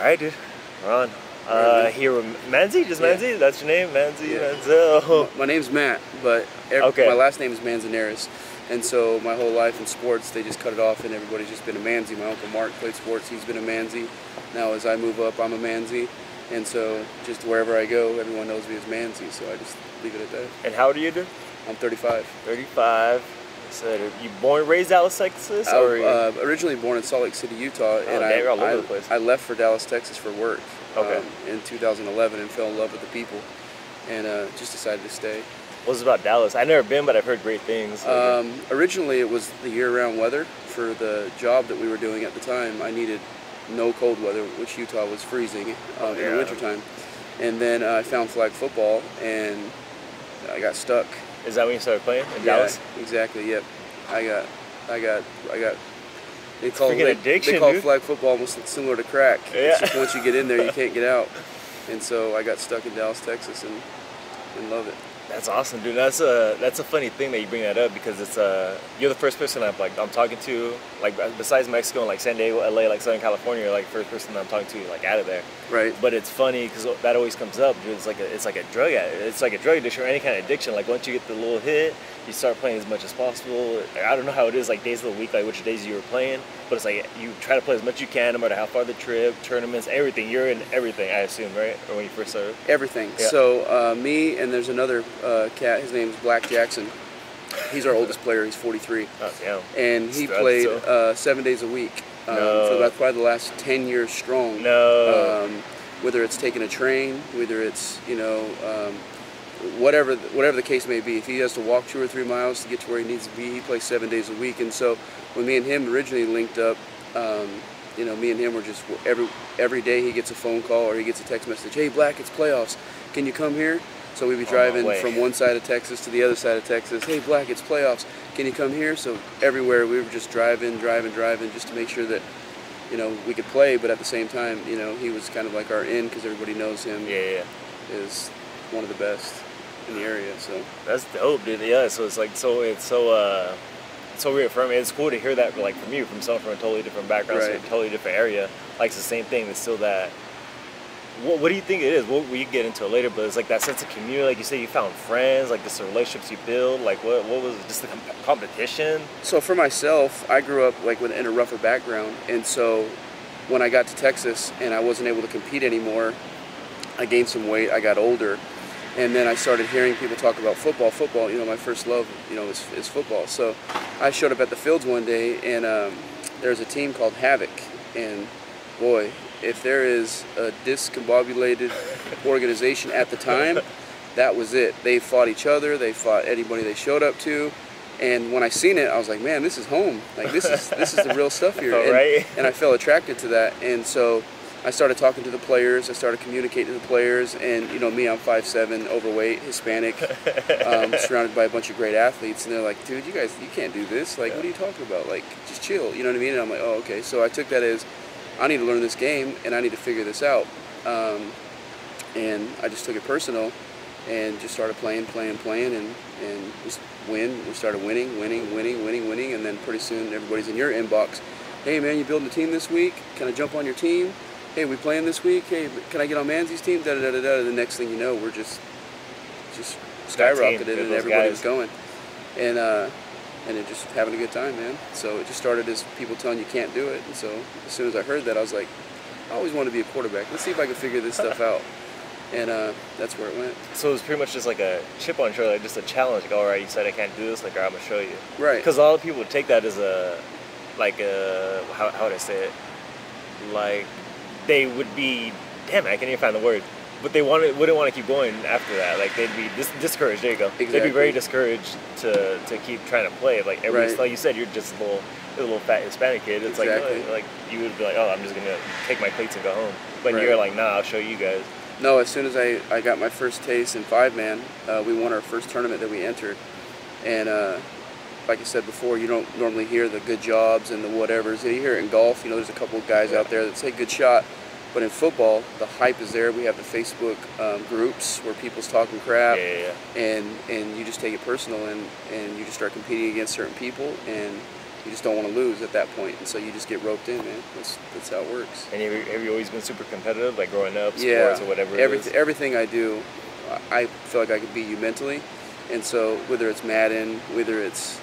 right, dude. We're on. Here with Manzi? Just Yeah. Manzi? That's your name? Manzi? Yeah. Manziel. My name's Matt, but Okay. my last name is Manzanares. And so my whole life in sports, they just cut it off and everybody's just been a Manzi. My Uncle Mark played sports, he's been a Manzi. Now as I move up, I'm a Manzi. And so just wherever I go, everyone knows me as Manzi, so I just leave it at that. And how old are you, dude? I'm 35. 35. So you born and raised Dallas, Texas? I Or was originally born in Salt Lake City, Utah, and damn, you're all over the place. I left for Dallas, Texas for work Okay. in 2011 and fell in love with the people and just decided to stay. What's it about Dallas? I've never been, but I've heard great things. Originally, it was the year-round weather. For the job that we were doing at the time, I needed no cold weather, which Utah was freezing in the wintertime. And then I found flag football, and I got stuck. Is that when you started playing in Dallas? Exactly. Yep. I got. They Freaking addiction, they call dude. flag football almost similar to crack. Yeah. It's just once you get in there, you can't get out. And so I got stuck in Dallas, Texas, and love it. That's awesome, dude. That's a funny thing that you bring that up because it's you're the first person I'm talking to, like, besides Mexico and like San Diego, LA, like Southern California, you're like the first person I'm talking to like out of there. Right. But it's funny because that always comes up, dude. It's like a drug addiction or any kind of addiction. Like once you get the little hit, you start playing as much as possible. I don't know how it is, like days of the week, like which days you were playing, but it's like you try to play as much as you can, no matter how far the trip, tournaments, everything. You're in everything, I assume, right? Or when you first started. Everything. Yeah. So me and there's another cat. His name's Black Jackson. He's our oldest player. He's 43. Oh, damn. And he Stud, played so. 7 days a week No. for about probably the last 10 years strong. No. Whether it's taking a train, whether it's whatever the case may be. If he has to walk 2 or 3 miles to get to where he needs to be, he plays 7 days a week. And so when me and him originally linked up, me and him were just every day he gets a phone call or he gets a text message. Hey, Black, it's playoffs. Can you come here? So we'd be driving from one side of Texas to the other side of Texas. Hey, Black, it's playoffs. Can you come here? So everywhere we were just driving just to make sure that we could play, but at the same time, he was kind of like our in because everybody knows him. Yeah. Is one of the best in the area. So That's dope, dude. Yeah, so it's like so reaffirming. It's cool to hear that like from you, from someone from a totally different background, Right. so a totally different area. Like it's the same thing. It's still that. What do you think it is? We get into it later, but it's like that sense of community. Like you say, you found friends, like this relationships you build. Like what was it, just the competition? So for myself, I grew up like in a rougher background, and so when I got to Texas and I wasn't able to compete anymore, I gained some weight. I got older. And then I started hearing people talk about football. Football, my first love, is football. So I showed up at the fields one day, and there's a team called Havoc. And boy, if there is a discombobulated organization at the time, that was it. They fought each other. They fought anybody they showed up to. And when I seen it, I was like, man, this is home. Like this is the real stuff here. Right. And I felt attracted to that. And so I started talking to the players. I started communicating to the players, and me, I'm 5'7", overweight, Hispanic, surrounded by a bunch of great athletes, and they're like, "Dude, you can't do this. Like, what are you talking about? Like, just chill." You know what I mean? And I'm like, "Oh, okay." So I took that as, I need to learn this game, and I need to figure this out. And I just took it personal, and just started playing, and just win. We started winning, and then pretty soon everybody's in your inbox. Hey, man, you building a team this week? Can I jump on your team? Hey, we playing this week? Hey, can I get on Manzi's team? Da-da-da-da-da. The next thing you know, we're just skyrocketed, and everybody was going. And it just having a good time, man. So it just started as people telling you can't do it. And so as soon as I heard that, I was like, I always wanted to be a quarterback. Let's see if I can figure this stuff out. And that's where it went. So it was pretty much just like a chip on your shoulder, like just a challenge. Like, all right, you said I can't do this. Like, all right, I'm gonna show you. Right. Because a lot of people would take that as how would I say it? Like, they would be, damn it, I can't even find the word. But they wouldn't want to keep going after that. Like, they'd be discouraged. There you go. Exactly. They'd be very discouraged to keep trying to play. Like, like you said, you're just a little fat Hispanic kid. It's Exactly. like you would be like, oh, I'm just gonna take my plates and go home. But Right. you're like, nah, I'll show you guys. No, as soon as I got my first taste in 5-man, we won our first tournament that we entered. And like I said before, you don't normally hear the good jobs and the whatevers. You hear it in golf. There's a couple of guys out there that say good shot. But in football, the hype is there. We have the Facebook groups where people's talking crap. Yeah. And you just take it personal, and you just start competing against certain people. And you just don't want to lose at that point, and so you just get roped in, man. That's how it works. And have you always been super competitive, like growing up, sports Yeah, or whatever it is? everything I do, I feel like I can beat you mentally, and so whether it's Madden, whether it's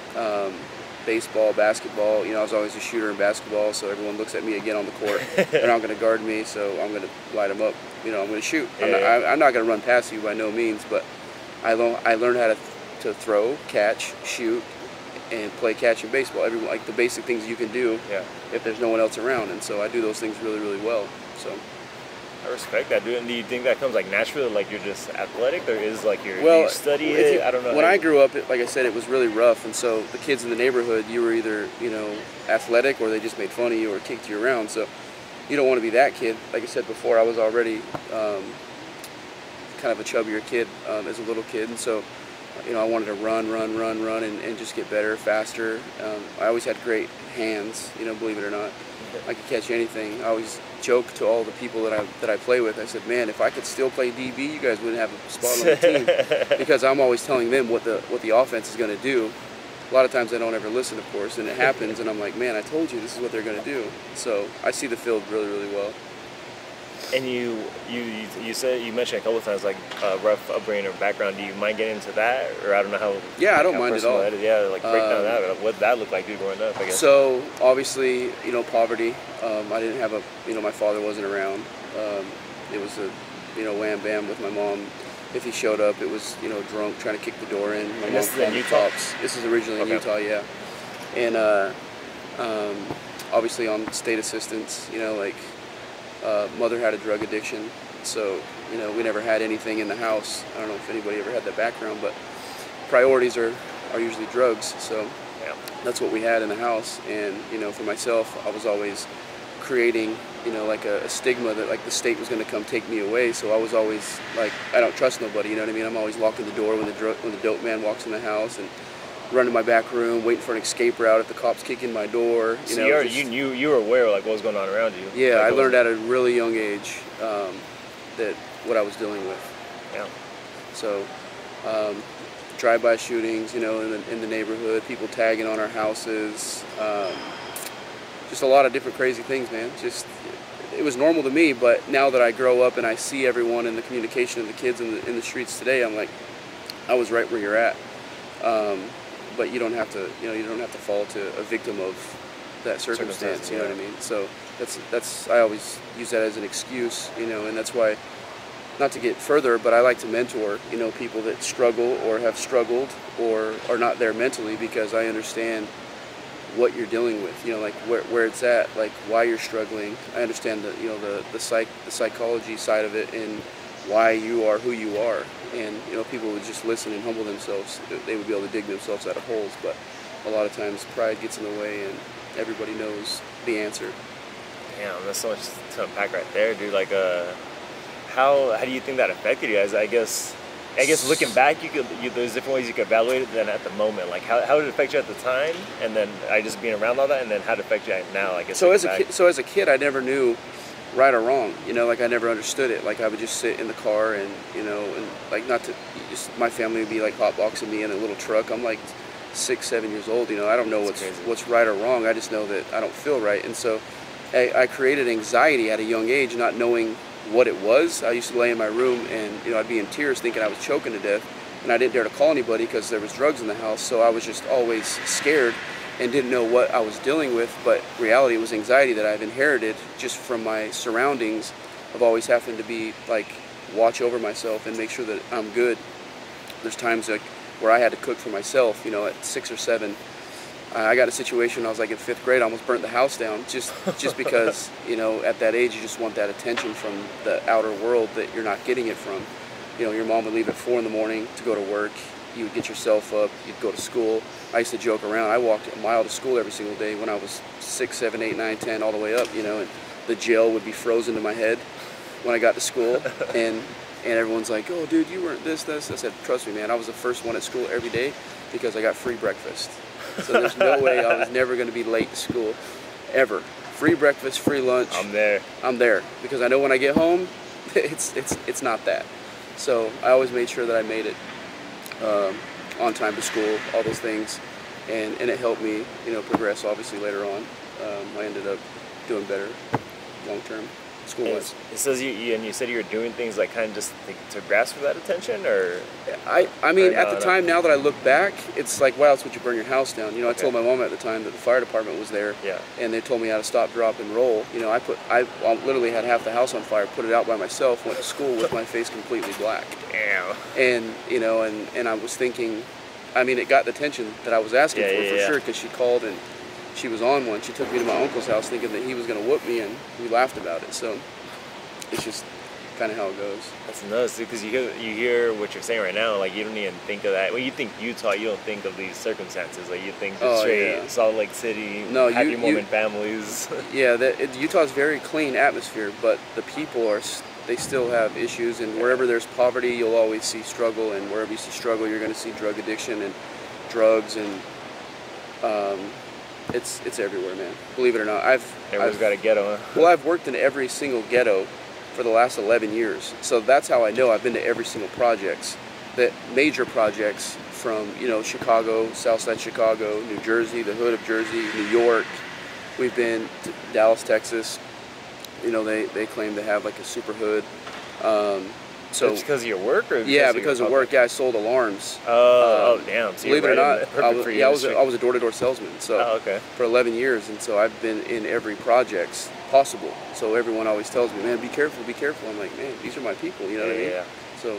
baseball, basketball, I was always a shooter in basketball, so everyone looks at me again on the court. They're not going to guard me, so I'm going to light them up. I'm going to shoot. Yeah. I'm not going to run past you by no means, but I learned how to throw, catch, shoot, and play catch in baseball. Like the basic things you can do if there's no one else around, and so I do those things really, really well. So I respect that, dude. And do you think that comes like naturally, like you're just athletic, or is like do you study it? I don't know. When I grew up, like I said, it was really rough, and so the kids in the neighborhood, you were either athletic or they just made fun of you or kicked you around. So you don't want to be that kid. Like I said before, I was already kind of a chubbier kid as a little kid, and so I wanted to run, and just get better, faster. I always had great hands, believe it or not. I could catch anything. I always joke to all the people that I play with. I said, man, if I could still play DB, you guys wouldn't have a spot on the team, because I'm always telling them what the offense is going to do. A lot of times I don't ever listen, of course, and it happens, and I'm like, man, I told you this is what they're going to do. So I see the field really, really well. And you said, you mentioned a couple of times like rough upbringing or background. Do you mind getting into that, or I don't know how? Yeah, I don't mind at all. Yeah, like break down that. What did that look like, dude, growing up? I guess. So obviously, poverty. I didn't have my father wasn't around. It was a wham bam with my mom. If he showed up, it was drunk trying to kick the door in. My mom called the cops. This is originally in Utah, yeah. And obviously on state assistance, mother had a drug addiction, so we never had anything in the house. I don't know if anybody ever had that background, but priorities are usually drugs, so that's what we had in the house. And for myself, I was always creating like a stigma that like the state was going to come take me away, so I was always like, I don't trust nobody, you know what I mean? I'm always locking the door when the dope man walks in the house, and running my back room, waiting for an escape route if the cops kick in my door. So you were aware of like what was going on around you. Yeah, like, I learned at a really young age that what I was dealing with. Yeah. So drive-by shootings, in the neighborhood, people tagging on our houses, just a lot of different crazy things, man. Just it was normal to me, but now that I grow up and I see everyone in the communication of the kids in the streets today, I'm like, I was right where you're at. But you don't have to, you don't have to fall to a victim of that circumstance. You know what I mean? So that's I always use that as an excuse, and that's why, not to get further, but I like to mentor, people that struggle or have struggled or are not there mentally, because I understand what you're dealing with, like where it's at, like why you're struggling. I understand the psychology side of it and why you are who you are. And people would just listen and humble themselves. They would be able to dig themselves out of holes, but a lot of times pride gets in the way, and everybody knows the answer. Damn, that's so much to unpack right there, dude. Like, how do you think that affected you guys? I guess looking back, there's different ways you could evaluate it than at the moment. Like, how did it affect you at the time, and then just being around all that, and then how did it affect you now? I guess. So as a kid, I never knew right or wrong, like I never understood it. Like I would just sit in the car and like my family would be like hotboxing me in a little truck. I'm like 6, 7 years old, I don't know what's right or wrong. I just know that I don't feel right, and so I created anxiety at a young age, not knowing what it was. I used to lay in my room and I'd be in tears thinking I was choking to death, and I didn't dare to call anybody because there was drugs in the house, so I was just always scared and didn't know what I was dealing with. But reality, it was anxiety that I've inherited just from my surroundings of always having to be like watch over myself and make sure that I'm good. There's times like where I had to cook for myself, at 6 or 7. I got a situation, I was like in 5th grade, I almost burnt the house down just because, at that age you just want that attention from the outer world that you're not getting it from. Your mom would leave at 4 in the morning to go to work. You would get yourself up, you'd go to school. I used to joke around. I walked a mile to school every single day when I was 6, 7, 8, 9, 10, all the way up, and the gel would be frozen to my head when I got to school. And everyone's like, oh, dude, you weren't this. I said, trust me, man, I was the first one at school every day because I got free breakfast. So there's no way I was never going to be late to school, ever. Free breakfast, free lunch. I'm there. Because I know when I get home, it's not that. So I always made sure that I made it on time to school, all those things. and it helped me, you know, progress obviously later on. I ended up doing better long term school-wise. It says and you said you were doing things like kind of just to grasp for that attention, or I mean, or at the time, now that I look back, it's like, why else would you burn your house down? You know, I told my mom at the time that the fire department was there, Yeah. and they told me how to stop, drop, and roll. You know, I literally had half the house on fire, put it out by myself, went to school with my face completely black. Damn. And, you know, and I was thinking, I mean, it got the attention that I was asking for sure, because she called and she was on one. She took me to my uncle's house thinking that he was going to whoop me, and we laughed about it. So it's just kind of how it goes. That's nuts, because you hear what you're saying right now. Like, you don't even think of that. When you think Utah, you don't think of these circumstances. Like, you think just straight Salt Lake City, happy moment families. Yeah, Utah's very clean atmosphere, but the people they still have issues, and wherever there's poverty, you'll always see struggle, and wherever you see struggle, you're going to see drug addiction and drugs, and it's everywhere, man. Believe it or not, Everyone's got a ghetto. Huh? Well, I've worked in every single ghetto for the last 11 years, so that's how I know. I've been to every single major projects from, you know, Chicago, Southside Chicago, New Jersey, the hood of Jersey, New York. We've been to Dallas, Texas. You know, they claim to have like a super hood. So it's because of your work, or because of work. Yeah, I sold alarms. Oh, damn! So believe it or not, I was a door-to-door salesman. So for 11 years, and so I've been in every projects possible. So everyone always tells me, "Man, be careful, be careful." I'm like, "Man, these are my people." You know what I mean? Yeah. So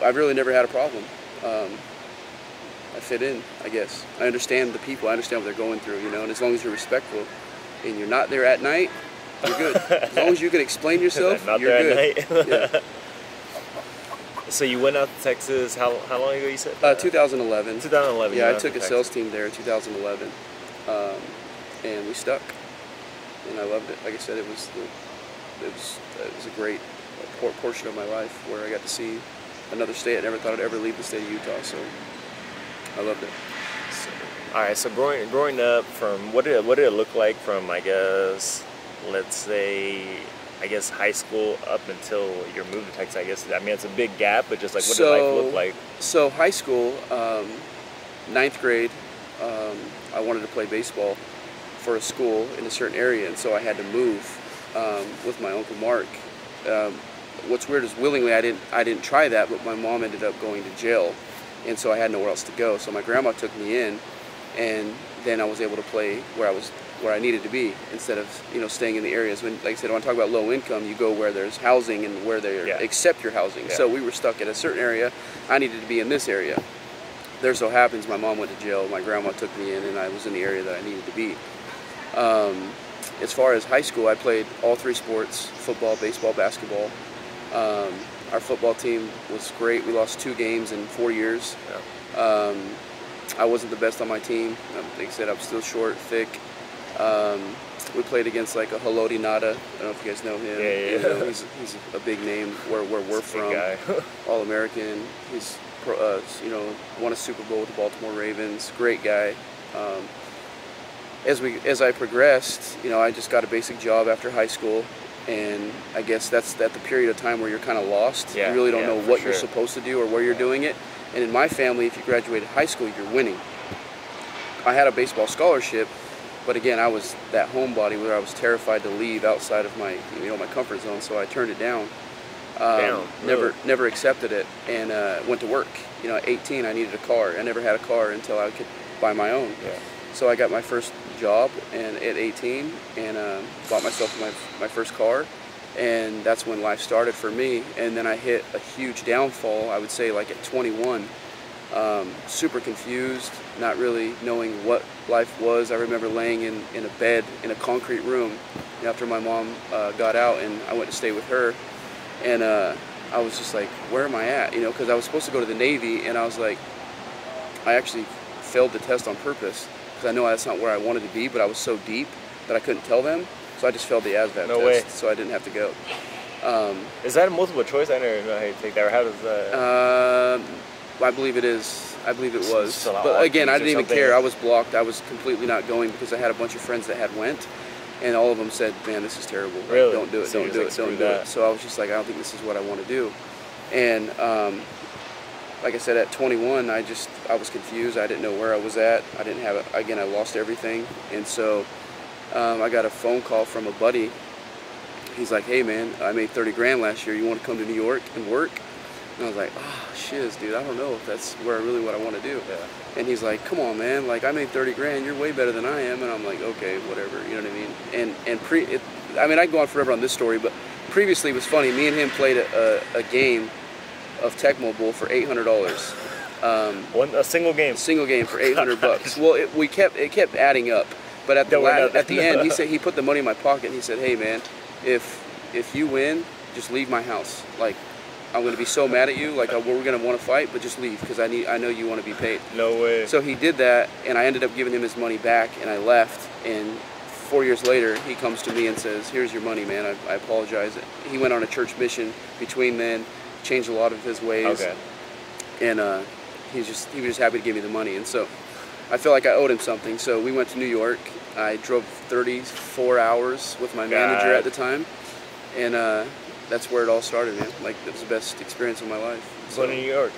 I've really never had a problem. I fit in, I guess. I understand the people. I understand what they're going through. You know, and as long as you're respectful, and you're not there at night, you're good. As long as you can explain yourself, you're good. Yeah. So you went out to Texas, how long ago you said? 2011. 2011. Yeah, I took a sales team there in 2011, and we stuck, and I loved it. Like I said, it was a great portion of my life where I got to see another state. I never thought I'd ever leave the state of Utah, so I loved it. So, all right, so growing up, from what did it look like from, I guess, let's say, high school up until your move to Texas? I guess, I mean, it's a big gap, but just like, what did life look like? So high school, 9th grade, I wanted to play baseball for a school in a certain area, and so I had to move with my Uncle Mark. What's weird is willingly I didn't try that, but my mom ended up going to jail, and so I had nowhere else to go. So my grandma took me in, and then I was able to play where I needed to be, instead of, you know, staying in the areas. When, like I said, when I talk about low income, you go where there's housing and where they accept your housing. Yeah. So we were stuck at a certain area. I needed to be in this area. There so happens my mom went to jail, my grandma took me in, and I was in the area that I needed to be. As far as high school, I played all 3 sports: football, baseball, basketball. Our football team was great. We lost 2 games in 4 years. Yeah. I wasn't the best on my team. Like I said, I'm still short, thick. We played against like a Haloti Nada. I don't know if you guys know him. Yeah. You know, he's a big name where we're from. All-American. He's you know, won a Super Bowl with the Baltimore Ravens. Great guy. As I progressed, you know, I just got a basic job after high school, and I guess that's at the period of time where you're kind of lost. Yeah, you really don't know what you're supposed to do or where you're doing it. And in my family, if you graduated high school, you're winning. I had a baseball scholarship, but again, I was that homebody where I was terrified to leave outside of my, you know, my comfort zone, so I turned it down. Never accepted it, and went to work. You know, at 18, I needed a car. I never had a car until I could buy my own. Yeah. So I got my first job at 18, and bought myself my first car, and that's when life started for me. And then I hit a huge downfall, I would say, like at 21. Super confused, not really knowing what life was. I remember laying in a bed in a concrete room after my mom got out, and I went to stay with her, and I was just like, where am I at? You know, because I was supposed to go to the Navy, and I was like, I actually failed the test on purpose, because I know that's not where I wanted to be, but I was so deep that I couldn't tell them, so I just failed the ASVAB test, so I didn't have to go. Is that a multiple choice? I never know how you take that, or how does that? I believe it is. I believe it was. But again, I didn't even care. I was blocked. I was completely not going, because I had a bunch of friends that had went, and all of them said, man, this is terrible. Like, really? Don't do it, don't do it, don't do it. So I was just like, I don't think this is what I want to do. And like I said, at 21, I was confused. I didn't know where I was at. I didn't have it. Again, I lost everything. And so I got a phone call from a buddy. He's like, hey man, I made 30 grand last year. You want to come to New York and work? And I was like, oh shiz, dude, I don't know if that's what I want to do. Yeah. And he's like, come on man, like I made 30 grand. You're way better than I am. And I'm like, okay, whatever. You know what I mean? And I can go on forever on this story, but previously it was funny. Me and him played a game of Tecmo Bowl for $800. A single game. Single game for $800. Well, it kept adding up. But at the end, he said he put the money in my pocket. And he said, hey man, if you win, just leave my house. Like I'm gonna be so mad at you. Like we're gonna want to fight, but just leave because I know you want to be paid. No way. So he did that, and I ended up giving him his money back, and I left. And 4 years later, he comes to me and says, here's your money, man. I apologize. He went on a church mission between then, changed a lot of his ways. Okay. And he was just happy to give me the money. And so I felt like I owed him something. So we went to New York. I drove 34 hours with my manager at the time. And that's where it all started, man. Like, it was the best experience of my life. So, in New York?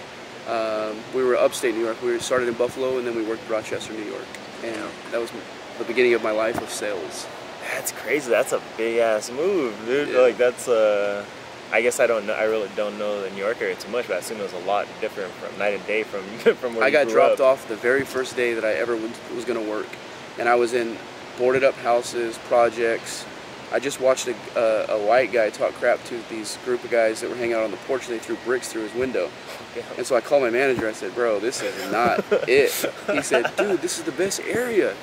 We were upstate New York. We started in Buffalo, and then we worked in Rochester, New York. And that was the beginning of my life of sales. That's crazy. That's a big ass move, dude. Yeah. Like that's I guess I don't know. I really don't know the New York area too much, but I assume it was a lot different from night and day from where I you got grew dropped up. off the very first day that I ever was going to work, and I was in boarded up houses, projects. I just watched a white guy talk crap to these group of guys that were hanging out on the porch. And they threw bricks through his window. Yeah. And so I called my manager. I said, bro, this is not it. He said, dude, this is the best area.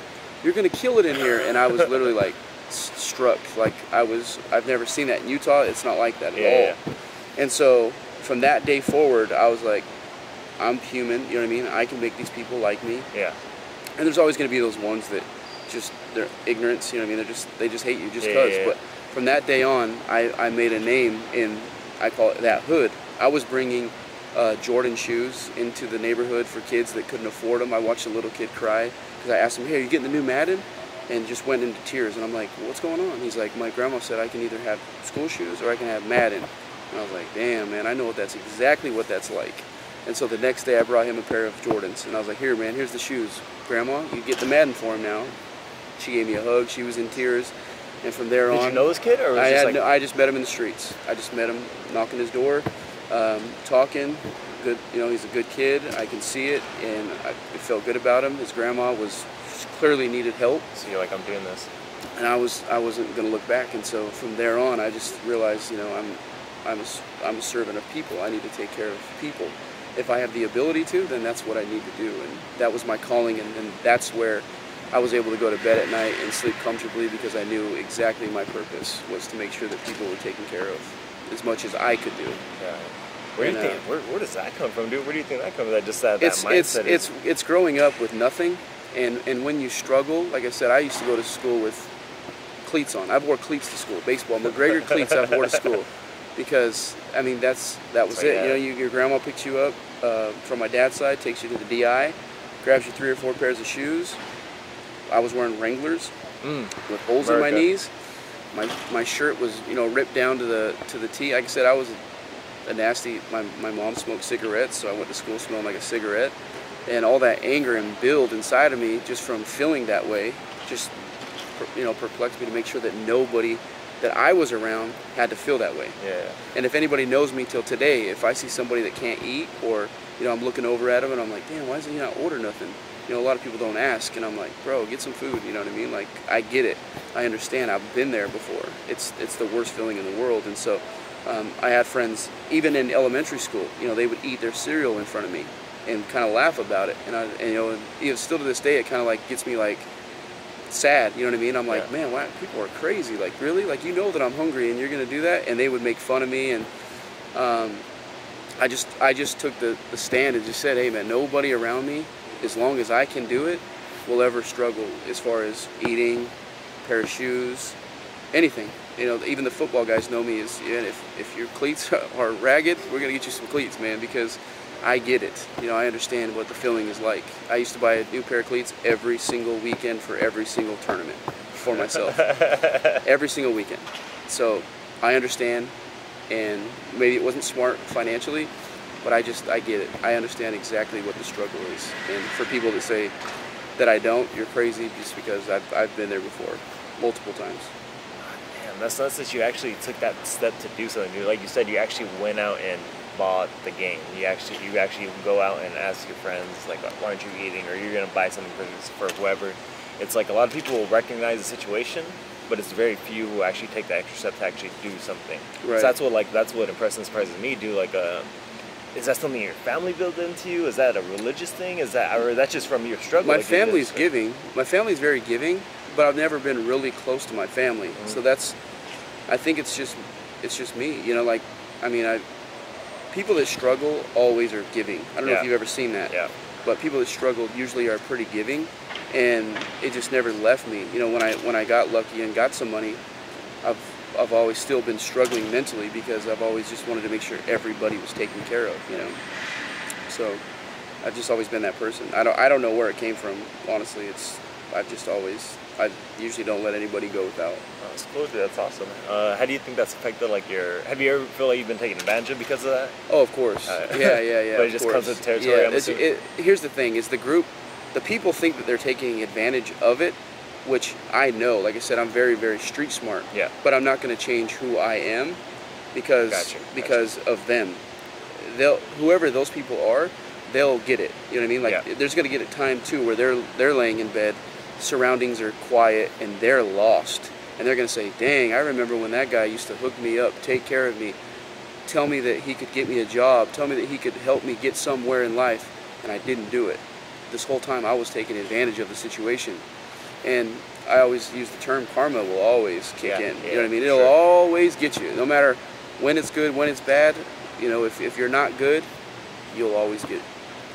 You're going to kill it in here. And I was literally like struck. Like I've never seen that in Utah. It's not like that at all. Yeah. And so from that day forward, I was like, I'm human. You know what I mean? I can make these people like me. Yeah. And there's always going to be those ones that just, they're ignorance. You know what I mean? They just hate you just because. Yeah. But from that day on, I made a name in, I call it that hood. I was bringing Jordan shoes into the neighborhood for kids that couldn't afford them. I watched a little kid cry because I asked him, hey, are you getting the new Madden? And just went into tears. And I'm like, what's going on? He's like, my grandma said I can either have school shoes or I can have Madden. And I was like, damn, man, I know exactly what that's like. And so the next day I brought him a pair of Jordans. And I was like, here, man, here's the shoes. Grandma, you get the Madden for him now. She gave me a hug. She was in tears. And from there on... Did you know this kid? Or was I just met him in the streets. I just met him knocking his door, talking. Good, you know, he's a good kid. I can see it, and it felt good about him. His grandma clearly needed help. So you're like, I'm doing this. And I wasn't going to look back. And so from there on, I just realized, you know, I'm a servant of people. I need to take care of people. If I have the ability to, then that's what I need to do. And that was my calling, and that's where I was able to go to bed at night and sleep comfortably because I knew exactly my purpose was to make sure that people were taken care of as much as I could do. Yeah. Where does that come from, dude? Where do you think that comes from? Just that mindset? It's growing up with nothing, and when you struggle, like I said, I used to go to school with cleats on. I've wore cleats to school, baseball, McGregor cleats I've wore to school. Because, I mean, that was it. You know, your grandma picks you up from my dad's side, takes you to the DI, grabs you 3 or 4 pairs of shoes. I was wearing Wranglers with holes in my knees. My shirt was, you know, ripped down to the T. Like I said, I was a nasty. My mom smoked cigarettes, so I went to school smelling like a cigarette. And all that anger and build inside of me, just from feeling that way, just, you know, perplexed me to make sure that nobody that I was around had to feel that way. Yeah. And if anybody knows me till today, if I see somebody that can't eat, or, you know, I'm looking over at them and I'm like, damn, why doesn't he not order nothing? You know, a lot of people don't ask, and I'm like, bro, get some food, you know what I mean? Like, I get it. I understand. I've been there before. It's the worst feeling in the world. And so I had friends, even in elementary school, you know, they would eat their cereal in front of me and kind of laugh about it. And you know, even still to this day, it kind of like gets me like sad, you know what I mean? I'm like, man, why people are crazy? Like, really? Like, you know that I'm hungry and you're gonna do that? And they would make fun of me, and I just took the stand and just said, hey man, nobody around me, as long as I can do it, will ever struggle as far as eating, pair of shoes, anything. You know, even the football guys know me as, yeah, if your cleats are ragged, we're gonna get you some cleats, man, because I get it. You know, I understand what the feeling is like. I used to buy a new pair of cleats every single weekend for every single tournament for myself. Every single weekend. So I understand, and maybe it wasn't smart financially, But I get it. I understand exactly what the struggle is. And for people that say that I don't, you're crazy, just because I've been there before, multiple times. Man, that's nuts that you actually took that step to do something new. Like you said, you actually went out and bought the game. You actually go out and ask your friends, like, why aren't you eating, or you're gonna buy something for whoever. It's like a lot of people will recognize the situation, but it's very few who actually take the extra step to actually do something. Right. So that's what impresses me. Do like is that something your family built into you? Is that a religious thing? Is that, or is that just from your struggle? My family's giving. My family's very giving, but I've never been really close to my family. Mm-hmm. So I think it's just me. You know, like, I mean, people that struggle always are giving. I don't know if you've ever seen that. Yeah. But people that struggle usually are pretty giving, and it just never left me. You know, when I got lucky and got some money, I've always still been struggling mentally because I've always just wanted to make sure everybody was taken care of, you know. So I've just always been that person. I don't know where it came from, honestly. I usually don't let anybody go without. Oh, that's cool, dude. That's awesome. How do you think that's affected, like, have you ever feel like you've been taken advantage of because of that? Oh, of course. Yeah. But it just comes with the territory. Yeah, here's the thing, is the people think that they're taking advantage of it, which I know. Like I said, I'm very, very street smart. Yeah. But I'm not going to change who I am because of them. Whoever those people are, they'll get it. You know what I mean? Like, there's going to get a time too where they're laying in bed, surroundings are quiet, and they're lost. And they're going to say, dang, I remember when that guy used to hook me up, take care of me, tell me that he could get me a job, tell me that he could help me get somewhere in life, and I didn't do it. This whole time I was taking advantage of the situation. And I always use the term karma will always kick in. You know what I mean? It'll always get you. No matter when it's good, when it's bad. You know, if you're not good, you'll always get.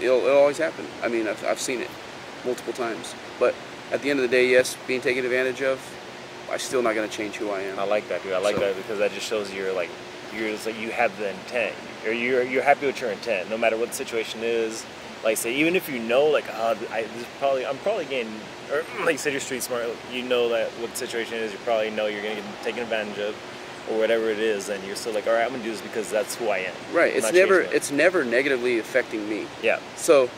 It'll always happen. I mean, I've seen it multiple times. But at the end of the day, yes, being taken advantage of, I'm still not going to change who I am. I like that, dude. I like that because that just shows you have the intent, or you're happy with your intent, no matter what the situation is. Like, say, even if you know, like, I'm probably getting, or like you said, you're street smart. You know that what the situation is. You probably know you're gonna get taken advantage of, or whatever it is. And you're still like, all right, I'm gonna do this because that's who I am. Right. It's never negatively affecting me. Yeah. So,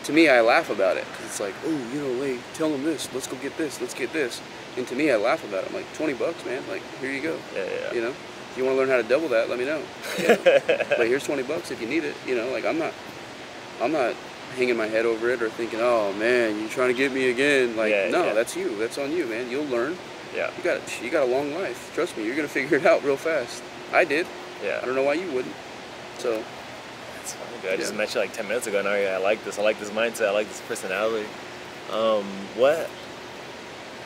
to me, I laugh about it because it's like, oh, you know, hey, tell them this. Let's go get this. Let's get this. And to me, I laugh about it. I'm like, $20, man. Like, here you go. Yeah. You know, if you want to learn how to double that, let me know. You know? But here's $20 if you need it. You know, like, I'm not hanging my head over it or thinking, oh man, you're trying to get me again. Like, that's you. That's on you, man. You'll learn. Yeah. You got a long life. Trust me, you're gonna figure it out real fast. I did. Yeah. I don't know why you wouldn't. So. That's funny, dude. I just met you like 10 minutes ago, and I like this. I like this mindset. I like this personality.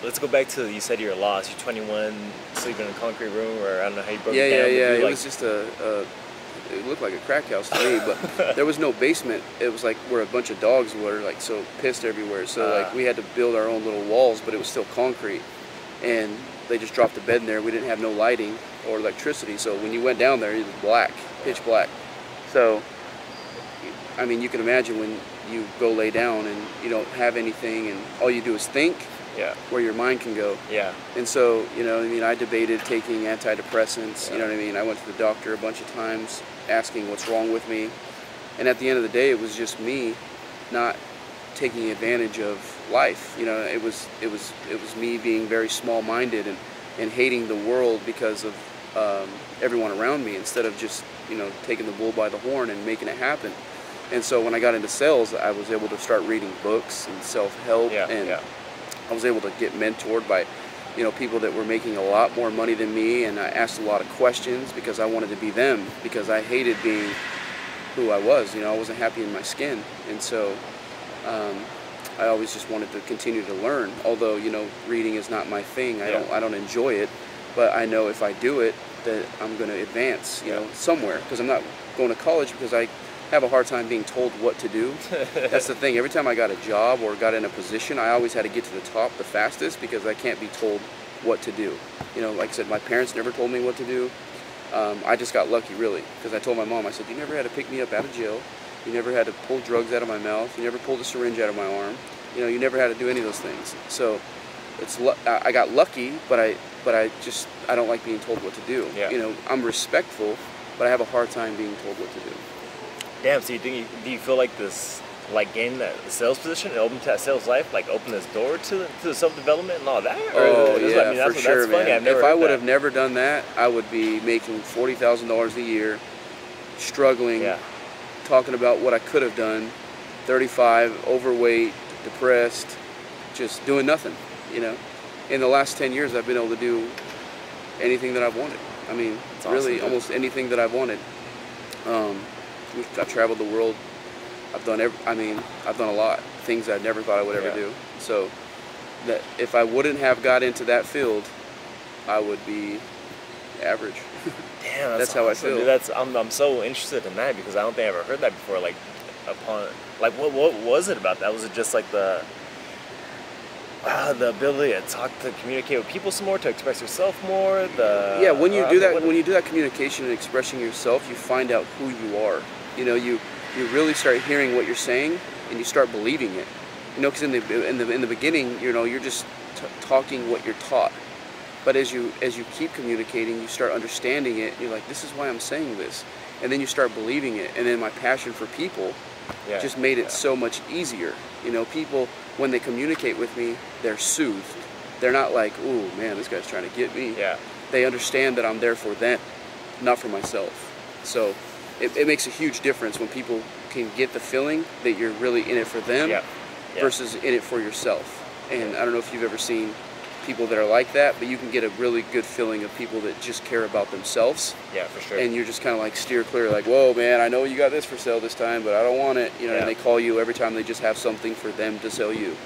Let's go back to, you said you're lost. You're 21, sleeping in a concrete room, or I don't know how you broke it down. Yeah. It was just it looked like a crack house to me, but there was no basement. It was like where a bunch of dogs were, like, so pissed everywhere. So like we had to build our own little walls, but it was still concrete, and they just dropped a bed in there. We didn't have no lighting or electricity, so when you went down there, it was black, pitch black. So, I mean, you can imagine when you go lay down and you don't have anything, and all you do is think. Yeah. Where your mind can go. Yeah. And so, you know what I mean, I debated taking antidepressants, you know what I mean? I went to the doctor a bunch of times asking what's wrong with me. And at the end of the day, it was just me not taking advantage of life. You know, it was me being very small-minded and hating the world because of everyone around me, instead of just, you know, taking the bull by the horn and making it happen. And so when I got into sales, I was able to start reading books and self-help, I was able to get mentored by, you know, people that were making a lot more money than me, and I asked a lot of questions because I wanted to be them, because I hated being who I was. You know, I wasn't happy in my skin, and so I always just wanted to continue to learn. Although, you know, reading is not my thing. I don't enjoy it, but I know if I do it, that I'm going to advance, you know, somewhere, because I'm not going to college because I have a hard time being told what to do. That's the thing. Every time I got a job or got in a position, I always had to get to the top the fastest because I can't be told what to do. You know, like I said, my parents never told me what to do. I just got lucky, really, because I told my mom, I said, you never had to pick me up out of jail. You never had to pull drugs out of my mouth. You never pulled a syringe out of my arm. You know, you never had to do any of those things. So I got lucky, but I don't like being told what to do. Yeah. You know, I'm respectful, but I have a hard time being told what to do. Damn. So do you feel like this, like gaining that sales position and open to that sales life, like open this door to the self development and all that? Oh yeah, I mean, for sure, that's funny. man. I've never If I heard would that. have never done that, I would be making $40,000 a year, struggling, Yeah. talking about what I could have done, 35, overweight, depressed, just doing nothing. You know, in the last 10 years, I've been able to do anything that I've wanted. I mean, That's really, awesome, almost anything that I've wanted. I've traveled the world. I've done I've done a lot, things I never thought I would ever Yeah. do. So that if I wouldn't have got into that field, I would be average. Damn, That's how I awesome, feel. dude. I'm so interested in that because I don't think I've ever heard that before. Like, what was it about that? Was it just like the ability to talk, to communicate with people some more, to express yourself more? Yeah, when you do that, what- when you do that communication and expressing yourself, you find out who you are. You know, you really start hearing what you're saying, and you start believing it. You know, because in the beginning, you know, you're just talking what you're taught. But as you keep communicating, you start understanding it. You're like, this is why I'm saying this, and then you start believing it. And then my passion for people Yeah, just made it yeah. so much easier. You know, people, when they communicate with me, they're soothed. They're not like, ooh, man, this guy's trying to get me. Yeah. They understand that I'm there for them, not for myself. So it makes a huge difference when people can get the feeling that you're really in it for them Yeah. Yeah. versus in it for yourself. And I don't know if you've ever seen people that are like that, but you can get a really good feeling of people that just care about themselves. Yeah, for sure. And you're just kind of like steer clear, like, whoa, man, I know you got this for sale this time, but I don't want it. You know, Yeah. and they call you every time they just have something for them to sell you.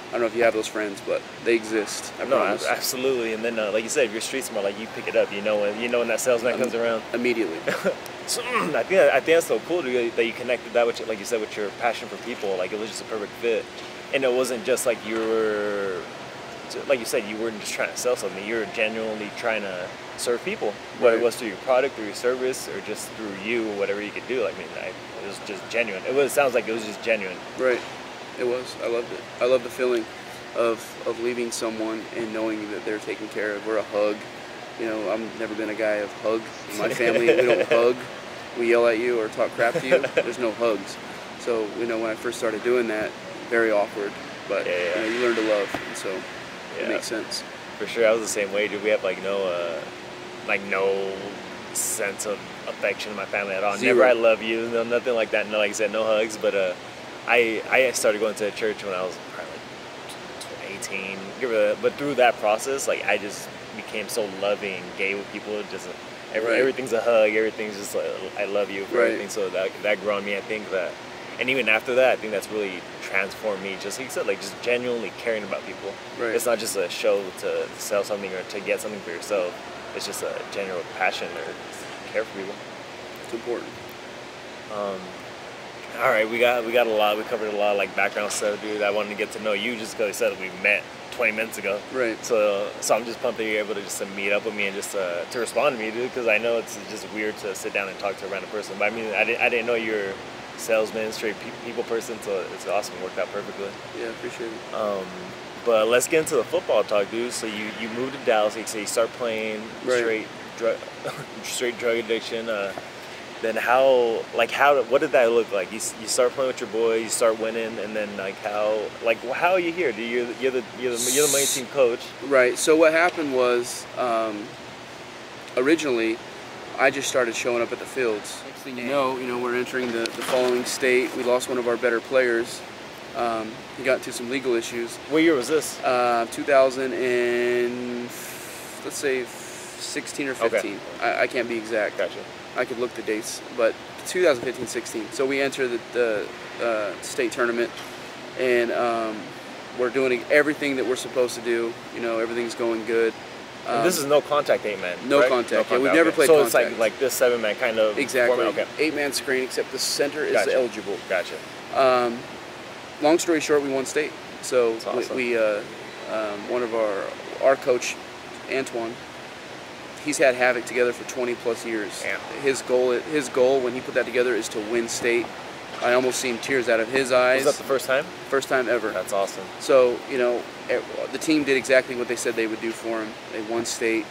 I don't know if you have those friends, but they exist. I No, promise. absolutely. And then, like you said, if you're street smart, like you pick it up. You know when that salesman comes around. Immediately. So I think that's so cool that you connected that with, like you said, with your passion for people. Like it was just a perfect fit, and it wasn't just like you were, like you said, you weren't just trying to sell something. You were genuinely trying to serve people, whether it Right. was through your product, through your service, or just through you, whatever you could do. I mean, it was just genuine. It sounds like it was just genuine. Right. It was. I loved it. I love the feeling of leaving someone and knowing that they're taken care of, or a hug. You know, I've never been a guy of hug. In my family, we don't hug. We yell at you or talk crap to you. There's no hugs. So, you know, when I first started doing that, very awkward. But, Yeah. you know, you learn to love. And so Yeah. it makes sense. For sure, I was the same way, dude. We have no sense of affection in my family at all. Zero. Never, I love you, no, nothing like that. No, like I said, no hugs. But I started going to church when I was probably like 18. But through that process, like I just became so loving, gay with people. Just Right. everything's a hug. Everything's just like, I love you for Right. everything. So that grew on me. I think that, and even after that, I think that's really transformed me. Just like you said, like just genuinely caring about people. Right. It's not just a show to sell something or to get something for yourself. It's just a genuine passion or care for people. It's important. All right, we got a lot. We covered a lot of like background stuff, dude. I wanted to get to know you just because I said we met 20 minutes ago. Right. So I'm just pumped that you're able to just to meet up with me and just to respond to me, dude. Because I know it's just weird to sit down and talk to a random person. But I mean, I didn't know you're a salesman, straight people person. So it's awesome. It worked out perfectly. Yeah, appreciate it. But let's get into the football talk, dude. So you moved to Dallas. You say you start playing Right. straight drug addiction. Then what did that look like? You start playing with your boy, you start winning, and then how are you here? You're the main team coach. Right. So what happened was, originally, I just started showing up at the fields. Next thing you know, we're entering the following state. We lost one of our better players. He got into some legal issues. What year was this? 2000 and let's say 16 or 15. Okay. I can't be exact. Gotcha. I could look the dates, but 2015-16. So we enter the state tournament, and we're doing everything that we're supposed to do. You know, everything's going good. And this is no contact 8-man. no right? contact. No Yeah, we've never okay. played so contact. it's like this 7-man kind of Exactly. format. Okay. 8-man screen, except the center is Gotcha. eligible. Gotcha. Long story short, we won state. So That's awesome. we one of our coach, Antoine, he's had Havoc together for 20 plus years. Damn. His goal when he put that together is to win state. I almost seen tears out of his eyes. Was that the first time? First time ever. That's awesome. So, the team did exactly what they said they would do for him. They won state,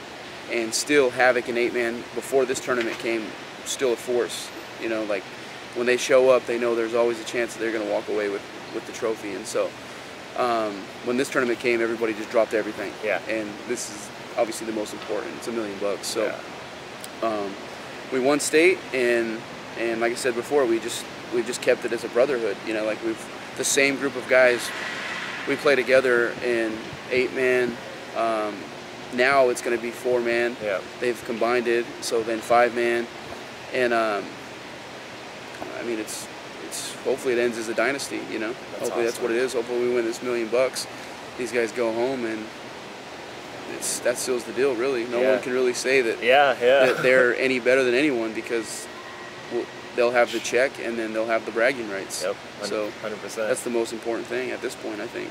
and still Havoc and 8-man before this tournament came, still a force. when they show up, they know there's always a chance that they're going to walk away with the trophy. And so when this tournament came, everybody just dropped everything. Yeah. And this is obviously the most important. It's $1 million. So Yeah. we won state, and like I said before, we've just kept it as a brotherhood. You know, like the same group of guys, we play together in 8-man. Now it's going to be 4-man. Yeah. They've combined it, so then 5-man, and I mean it's hopefully it ends as a dynasty. You know, hopefully that's awesome. what it is. Hopefully we win this $1 million. These guys go home, and that seals the deal. Really, no Yeah. one can really say that Yeah. they're any better than anyone, because they'll have the check and then they'll have the bragging rights. Yep. So 100%. that's the most important thing at this point, I think.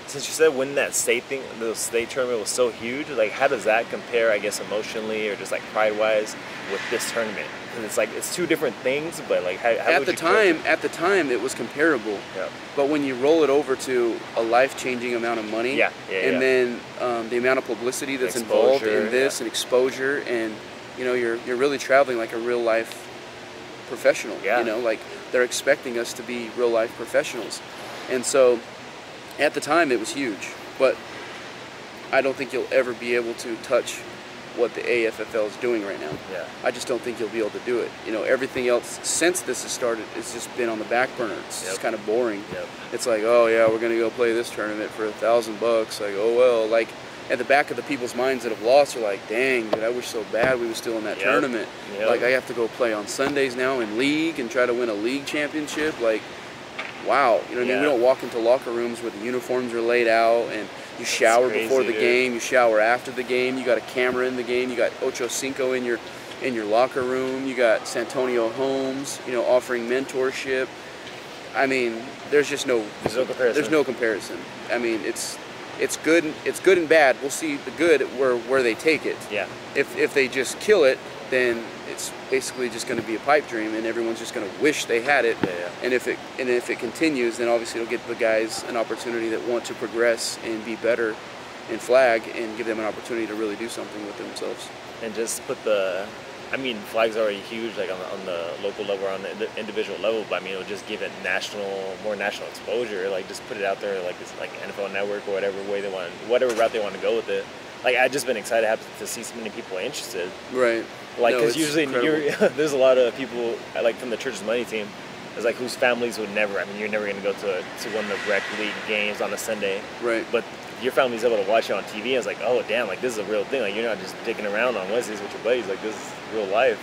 Since you said winning that state thing, the state tournament was so huge, like how does that compare, I guess, emotionally or just like pride-wise with this tournament? Because it's like it's two different things, but like how At would the you compare it? time, it was comparable. Yeah. But when you roll it over to a life-changing amount of money, and then the amount of publicity that's involved in this, and exposure, and you know, you're really traveling like a real-life professional. Yeah. You know, like they're expecting us to be real-life professionals, and so at the time it was huge. But I don't think you'll ever be able to touch what the AFFL is doing right now. Yeah. I just don't think you'll be able to do it. You know, everything else since this has started, it's just been on the back burner. It's just kind of boring. Yep. It's like, oh yeah, we're gonna go play this tournament for $1,000. Like, oh well. Like at the back of the people's minds that have lost are like, dang, dude, I wish so bad we were still in that tournament. Yep. Like I have to go play on Sundays now in league and try to win a league championship. Like, wow. You know what I mean? We don't walk into locker rooms where the uniforms are laid out and you shower before the game, you shower after the game, you got a camera in the game, you got Ocho Cinco in your locker room, you got Santonio Holmes, you know, offering mentorship. I mean, there's no comparison. I mean, it's good and bad. We'll see the good where they take it. Yeah. If they just kill it, then it's basically just going to be a pipe dream, and everyone's just going to wish they had it. Yeah. And if it continues, then obviously it'll give the guys an opportunity that want to progress and be better in flag, and give them an opportunity to really do something with themselves. And just put flag's already huge, like on the local level, or on the individual level, but I mean, it'll just give it more national exposure. Like, just put it out there, like this, like NFL Network or whatever route they want to go with it. Like, I've just been excited to see so many people interested. Right. Like, because usually there's a lot of people, like from the Church's Money team, it's like whose families would never. I mean, you're never going to go to one of the rec league games on a Sunday. Right. But your family's able to watch it on TV, and it's like, oh damn, like this is a real thing. Like, you're not just dicking around on Wednesdays with your buddies. Like, this is real life.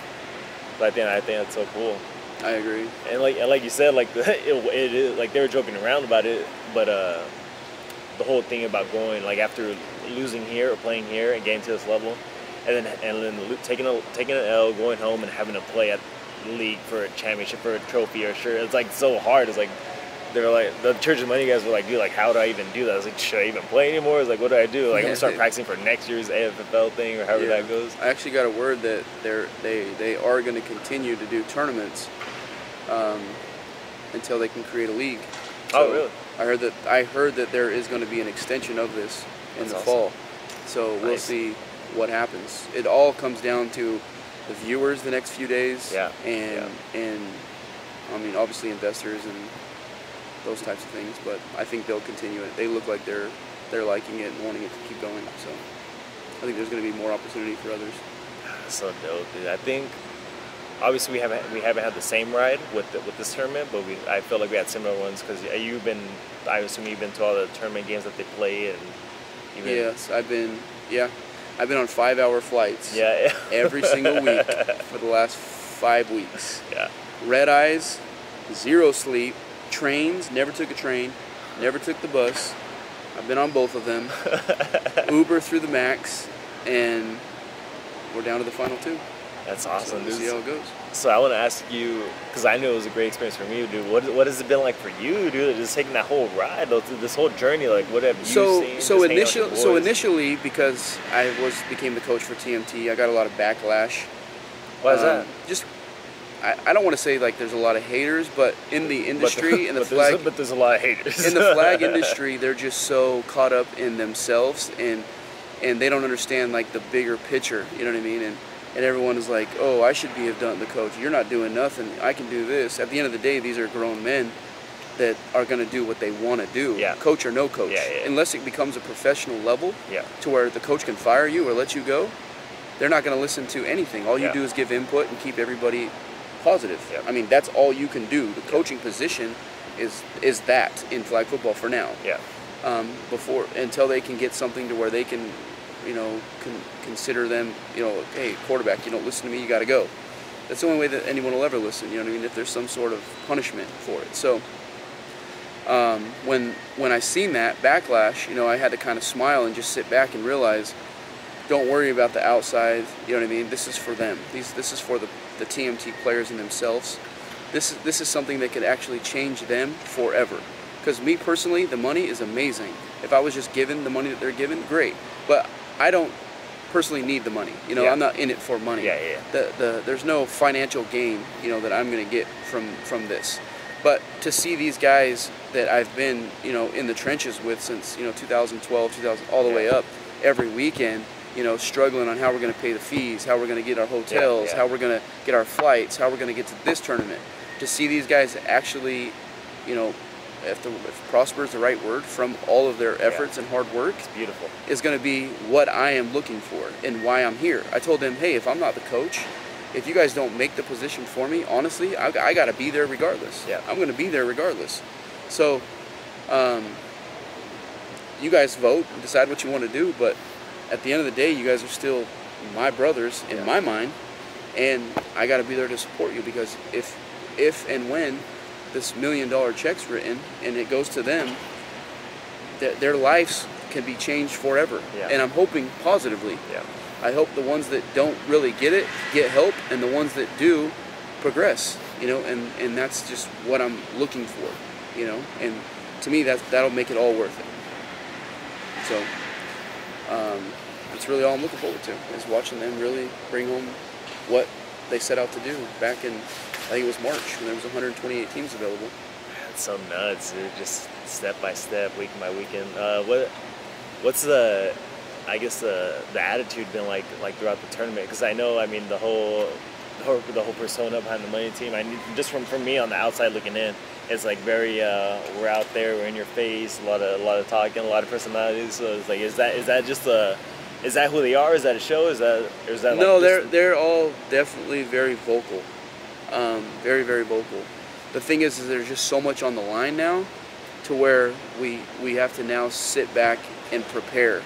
But I think that's so cool. I agree. And like you said, like it is like they were joking around about it, but the whole thing about going, like, after losing here or playing here and getting to this level, and then taking an L, going home and having to play at the league for a championship, for a trophy or a shirt, it's like so hard. It's like they were like, the Church's Money guys were like, dude, like, how do I even do that? I was like, should I even play anymore? I was like, what do I do? Like, I'm gonna start practicing for next year's AFFL thing or however that goes. I actually got a word that they are going to continue to do tournaments until they can create a league. So oh, really? I heard that there is going to be an extension of this in the fall. So we'll see what happens. It all comes down to the viewers the next few days. Yeah. And I mean, obviously investors and those types of things, but I think they'll continue it. They look like they're liking it and wanting it to keep going. So I think there's going to be more opportunity for others. So dope, dude. I think obviously we haven't had the same ride with this tournament, but I feel like we had similar ones, because I assume you've been to all the tournament games that they play, and yes, I've been on 5-hour flights. Yeah. Every single week for the last 5 weeks. Yeah. Red eyes, 0 sleep, trains, never took a train, never took the bus. I've been on both of them. Uber through the max, and we're down to the final 2. That's awesome, so we'll see how it goes. So I want to ask you, because I know it was a great experience for me, dude. What has it been like for you, dude? Just taking that whole ride, this whole journey. Like, what have you seen? So initially, because I became the coach for TMT, I got a lot of backlash. Why is that? Just, I don't want to say like there's a lot of haters, but in the industry, in the flag, but there's a lot of haters. In the flag industry, they're just so caught up in themselves, and they don't understand like the bigger picture. You know what I mean? and everyone is like, oh, I should have done the coach. You're not doing nothing. I can do this. At the end of the day, these are grown men that are going to do what they want to do, coach or no coach. Unless it becomes a professional level to where the coach can fire you or let you go, they're not going to listen to anything. All you do is give input and keep everybody positive. I mean, that's all you can do. The coaching position is that in flag football for now. Until they can get something to where they can, consider them, hey, quarterback, you don't listen to me, you got to go. That's the only way that anyone will ever listen. You know what I mean? If there's some sort of punishment for it. So when I seen that backlash, I had to kind of smile and just sit back and realize, don't worry about the outside. You know what I mean? This is for them. This is for the TMT players and themselves. This is something that could actually change them forever. Because me personally, the money is amazing. If I was just given the money that they're given, great. But I don't personally need the money. I'm not in it for money. There's no financial gain, that I'm going to get from this. But to see these guys that I've been, in the trenches with since, 2012, 2000, all the way up, every weekend, struggling on how we're going to pay the fees, how we're going to get our hotels, how we're going to get our flights, how we're going to get to this tournament. To see these guys actually, if prosper is the right word, from all of their efforts and hard work, it's beautiful. Is going to be what I am looking for and why I'm here. I told them, hey, if I'm not the coach, if you guys don't make the position for me, honestly, I got to be there regardless. I'm going to be there regardless. So, you guys vote and decide what you want to do, but at the end of the day, you guys are still my brothers in my mind, and I got to be there to support you, because if and when this $1 million check's written and it goes to them, their lives can be changed forever. And I'm hoping positively. I hope the ones that don't really get it get help, and the ones that do progress. And that's just what I'm looking for. And to me, that'll make it all worth it. So that's really all I'm looking forward to, is watching them really bring home what they set out to do back in, I think it was March, when there was 128 teams available. That's so nuts, dude. Just step by step, week by weekend. What's the attitude been like throughout the tournament? Because I know, the whole persona behind the money team, just from me on the outside looking in, it's like very we're out there, we're in your face, a lot of talking, a lot of personalities. So it's like, is that who they are? Is that a show? Is that no? They're all definitely very vocal, very, very vocal. The thing is there's just so much on the line now, to where we have to now sit back and prepare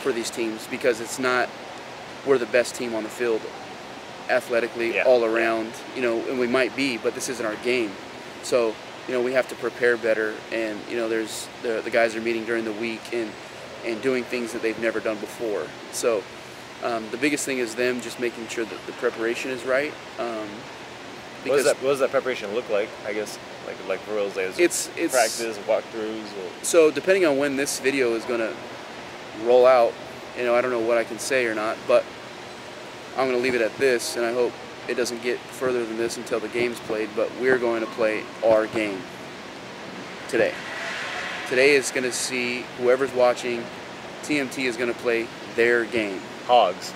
for these teams, because it's not, we're the best team on the field athletically all around, and we might be, but this isn't our game. So we have to prepare better, and there's the guys are meeting during the week and doing things that they've never done before. So the biggest thing is them just making sure that the preparation is right. What does that preparation look like? I guess like for real, it's practice, walkthroughs. So depending on when this video is gonna roll out, I don't know what I can say or not, but I'm gonna leave it at this, and I hope it doesn't get further than this until the game's played. But we're going to play our game today. Today is going to see whoever's watching. TMT is going to play their game. Hogs.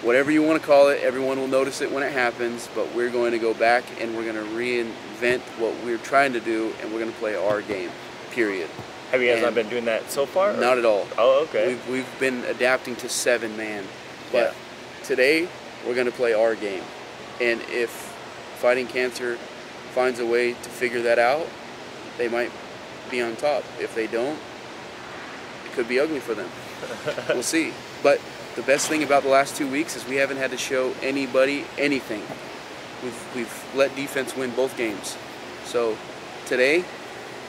Whatever you want to call it, everyone will notice it when it happens, but we're going to go back and we're going to reinvent what we're trying to do, and we're going to play our game, period. Have you guys not been doing that so far? Not at all. Oh, okay. We've been adapting to 7-man, but today we're going to play our game. And if Fighting Cancer finds a way to figure that out, they might be on top. If they don't, it could be ugly for them. We'll see. But the best thing about the last 2 weeks is we haven't had to show anybody anything. We've let defense win both games. So today,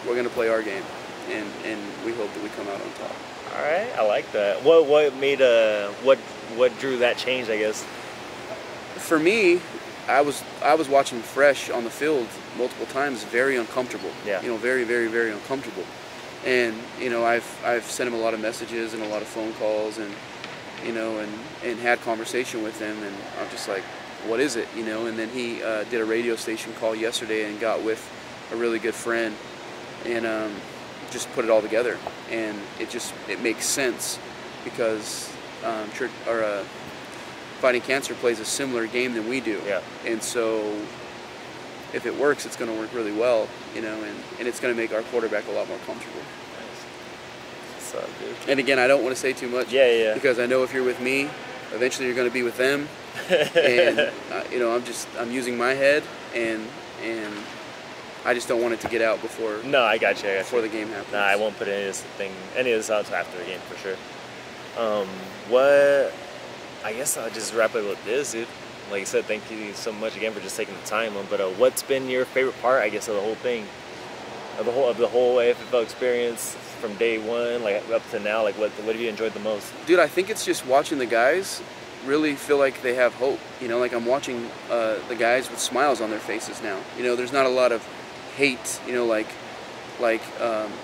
we're going to play our game, and we hope that we come out on top. All right, I like that. What made what drew that change, I guess? For me, I was watching Fresh on the field multiple times, very uncomfortable. Very, very, very uncomfortable. And I've sent him a lot of messages and a lot of phone calls, and and had conversation with him, and I'm just like, what is it? And then he did a radio station call yesterday and got with a really good friend, and just put it all together, and it makes sense, because Fighting Cancer plays a similar game than we do. Yeah. And so if it works, it's going to work really well, you know, and it's going to make our quarterback a lot more comfortable. Nice. What's up, dude? And again, I don't want to say too much. Yeah. Because I know if you're with me, eventually you're going to be with them. And, you know, I'm using my head, and I just don't want it to get out before. No, I got you. Before the game happens. Nah, I won't put any of this out until after the game for sure. What? I guess I'll just wrap it with this, dude. Like I said, thank you so much again for just taking the time. But what's been your favorite part, I guess, of the whole thing, of the whole AFFL experience from day one, like up to now? Like, what have you enjoyed the most? Dude, I think it's just watching the guys really feel like they have hope. You know, like I'm watching the guys with smiles on their faces now. You know, there's not a lot of hate. You know, like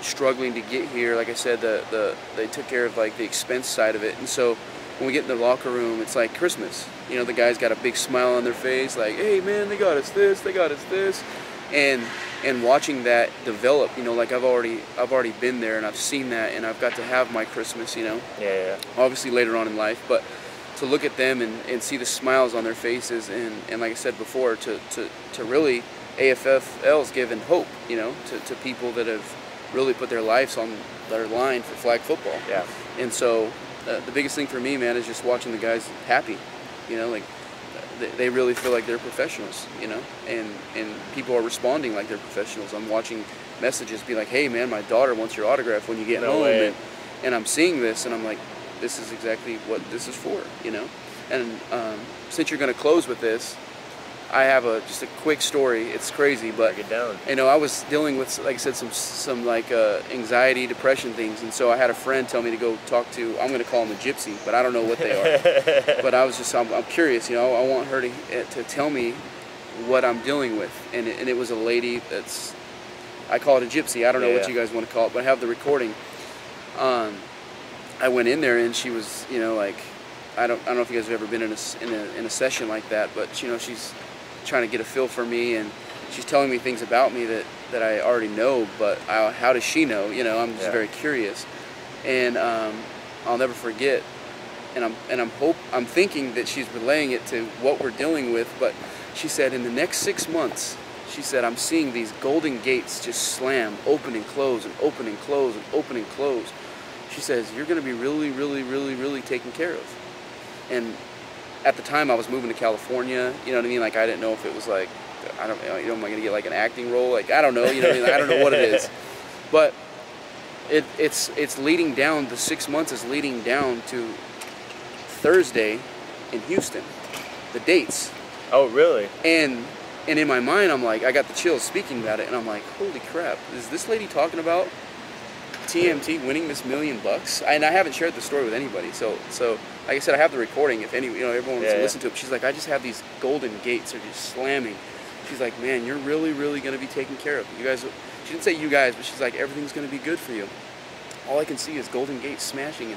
struggling to get here. Like I said, they took care of like the expense side of it, and so when we get in the locker room, it's like Christmas. You know, the guys got a big smile on their face, like, hey man, they got us this, and watching that develop. You know, like I've already been there and I've seen that, and I've got to have my Christmas. You know, Yeah. obviously later on in life, but to look at them and see the smiles on their faces, and like I said before, to really AFFL's given hope, you know, to people that have really put their lives on their line for flag football. Yeah. And so the biggest thing for me, man, is just watching the guys happy, you know, like they really feel like they're professionals, you know, and people are responding like they're professionals. I'm watching messages be like, hey man, my daughter wants your autograph when you get home, and I'm seeing this and I'm like, this is exactly what this is for, you know. And since you're going to close with this, I have just a quick story. It's crazy, but Break it down. you know, I was dealing with, like I said, some like anxiety, depression things, and so I had a friend tell me to go talk to. I'm going to call them a gypsy, but I don't know what they are. But I'm curious. You know, I want her to tell me what I'm dealing with, and it was a lady that's, I call it a gypsy. I don't know what you guys want to call it, but I have the recording. I went in there and she was, you know, like, I don't know if you guys have ever been in a session like that, but you know, she's trying to get a feel for me, and she's telling me things about me that I already know, but how does she know? You know, I'm just very curious, and I'll never forget. And I'm thinking that she's relaying it to what we're dealing with, but she said in the next 6 months, she said, I'm seeing these golden gates just slam, open and close, and open and close, and open and close. She says, you're going to be really, really, really, really taken care of. And at the time I was moving to California, you know what I mean? Like, I didn't know if it was like, I don't know, you know, am I going to get like an acting role? Like, I don't know, you know what I mean? Like, I don't know what it is. But it's leading down, the 6 months is leading down to Thursday in Houston, the dates. Oh, really? And in my mind, I'm like, I got the chills speaking about it, and I'm like, holy crap, is this lady talking about TMT winning this $1 million? And I haven't shared the story with anybody, so like I said, I have the recording. If everyone wants to listen to it. She's like, I just have these golden gates are just slamming. She's like, man, you're really, really going to be taken care of. You guys, she didn't say you guys, but she's like, everything's going to be good for you. All I can see is golden gates smashing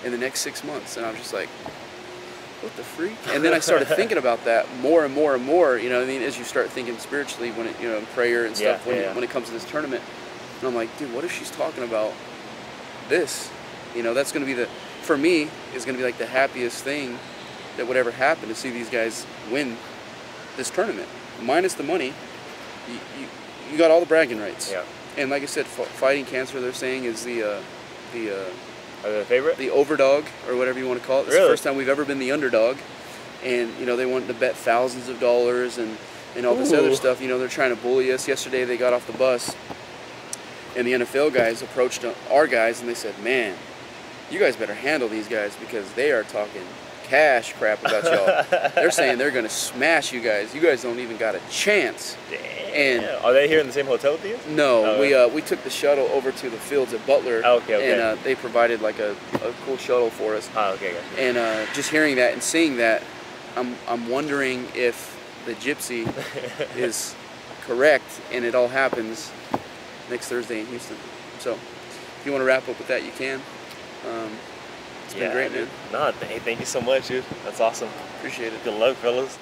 in the next 6 months, and I was just like, what the freak? And then I started thinking about that more and more and more. You know what I mean? As you start thinking spiritually, when it, you know, in prayer and stuff, when it comes to this tournament. And I'm like, dude, what if she's talking about this? You know, that's going to be for me, is going to be like the happiest thing that would ever happen, to see these guys win this tournament. Minus the money, you got all the bragging rights. Yeah. And like I said, Fighting Cancer, they're saying, is are they the favorite? The overdog, or whatever you want to call it. It's really? the first time we've ever been the underdog. And, you know, they wanted to bet thousands of dollars and all this other stuff. You know, they're trying to bully us. Yesterday they got off the bus, and the NFL guys approached our guys, and they said, man, you guys better handle these guys, because they are talking cash crap about y'all. They're saying they're going to smash you guys. You guys don't even got a chance. Damn. And are they here in the same hotel with you? No, we took the shuttle over to the fields at Butler. Oh, okay. And they provided like a cool shuttle for us. Oh, okay. Gotcha. And just hearing that and seeing that, I'm wondering if the gypsy is correct, and it all happens next Thursday in Houston. So if you want to wrap up with that, you can. It's been great, man. Nah, hey, thank you so much, dude. That's awesome. Appreciate it. Good luck, fellas.